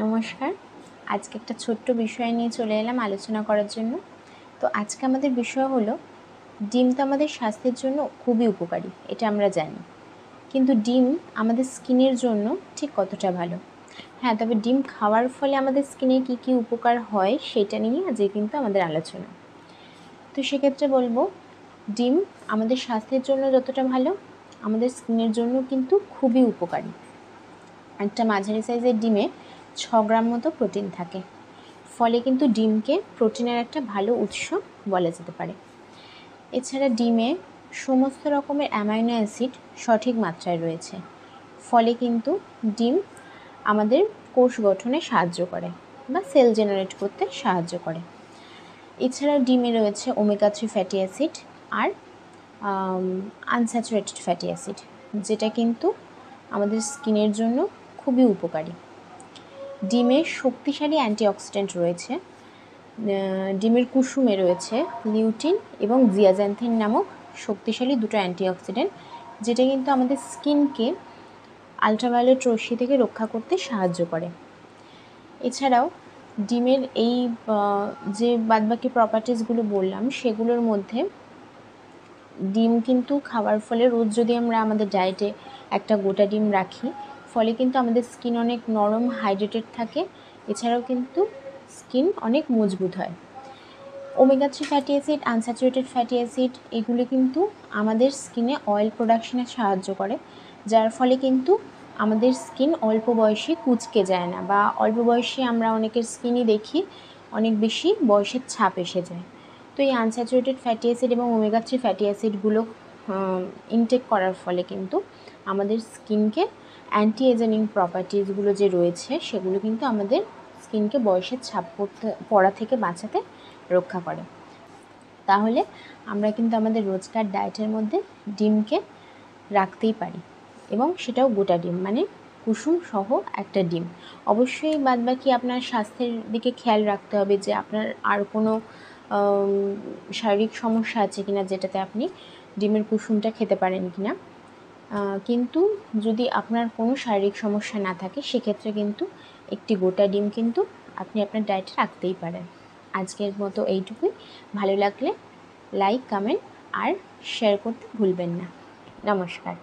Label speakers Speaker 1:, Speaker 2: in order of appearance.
Speaker 1: নমস্কার। আজকে একটা ছোট্ট বিষয় নিয়ে চলে এলাম আলোচনা করার জন্য। তো আজকে আমাদের বিষয় হলো ডিম তো আমাদের স্বাস্থ্যের জন্য খুবই উপকারী, এটা আমরা জানি। কিন্তু ডিম আমাদের স্কিনের জন্য ঠিক কতটা ভালো? হ্যাঁ, তবে ডিম খাওয়ার ফলে আমাদের স্কিনে কী কী উপকার হয় সেটা নিয়ে আজকে কিন্তু আমাদের আলোচনা। তো সেক্ষেত্রে বলবো, ডিম আমাদের স্বাস্থ্যের জন্য যতটা ভালো, আমাদের স্কিনের জন্য কিন্তু খুবই উপকারী। একটা মাঝারি সাইজের ডিমে 6 গ্রাম মতো প্রোটিন থাকে, ফলে কিন্তু ডিমকে প্রোটিনের একটা ভালো উৎস বলা যেতে পারে। এছাড়া ডিমে সমস্ত রকমের অ্যামাইনো অ্যাসিড সঠিক মাত্রায় রয়েছে, ফলে কিন্তু ডিম আমাদের কোষ গঠনে সাহায্য করে বা সেল জেনারেট করতে সাহায্য করে। এছাড়া ডিমে রয়েছে ওমেগা 3 ফ্যাটি অ্যাসিড আর আনস্যাচুরেটেড ফ্যাটি অ্যাসিড, যেটা কিন্তু আমাদের স্কিনের জন্য খুবই উপকারী। ডিমে শক্তিশালী অ্যান্টিঅক্সিডেন্ট রয়েছে। ডিমের কুসুমে রয়েছে লিউটিন এবং জিয়াজান্থিন নামক শক্তিশালী দুটো অ্যান্টিঅক্সিডেন্ট, যেটা কিন্তু আমাদের স্কিনকে আলট্রাভায়োলেট রশ্মি থেকে রক্ষা করতে সাহায্য করে। এছাড়াও ডিমের এই যে বাদবাকি প্রপার্টিসগুলো বললাম, সেগুলোর মধ্যে ডিম কিন্তু খাওয়ার ফলে রোজ যদি আমরা আমাদের ডায়েটে একটা গোটা ডিম রাখি, ফলে কিন্তু আমাদের স্কিন অনেক নরম হাইড্রেটেড থাকে। এছাড়াও কিন্তু স্কিন অনেক মজবুত হয়। Omega 3 fatty acid, unsaturated fatty acid এগুলো কিন্তু আমাদের স্কিনে অয়েল প্রোডাকশনে সাহায্য করে, যার ফলে কিন্তু আমাদের স্কিন অল্প বয়সে কুঁচকে যায় না, বা অল্প বয়সে আমরা অনেকের স্কিনই দেখি অনেক বেশি বয়সের ছাপ এসে যায়। তো এই আনস্যাচুরেটেড ফ্যাটি অ্যাসিড এবং ওমেগা 3 ফ্যাটি অ্যাসিডগুলো ইনটেক করার ফলে কিন্তু আমাদের স্কিনকে অ্যান্টি এজিং প্রপার্টিসগুলো যে রয়েছে, সেগুলো কিন্তু আমাদের স্কিনকে বয়সের ছাপ পড়া থেকে বাঁচাতে রক্ষা করে। তাহলে আমরা কিন্তু আমাদের রোজকার ডায়েটের মধ্যে ডিমকে রাখতেই পারি, এবং সেটাও গোটা ডিম, মানে কুসুম সহ একটা ডিম। অবশ্যই বাদবাকি আপনার স্বাস্থ্যের দিকে খেয়াল রাখতে হবে যে আপনার আর কোনো শারীরিক সমস্যা আছে কিনা, যেটাতে আপনি ডিমের কুসুমটা খেতে পারেন কিনা। কিন্তু যদি আপনার কোনো শারীরিক সমস্যা না থাকে, সেক্ষেত্রে কিন্তু একটি গোটা ডিম কিন্তু আপনি আপনার ডায়েটে রাখতেই পারেন। আজকের মতো এইটুকুই। ভালো লাগলে লাইক, কমেন্ট আর শেয়ার করতে ভুলবেন না। নমস্কার।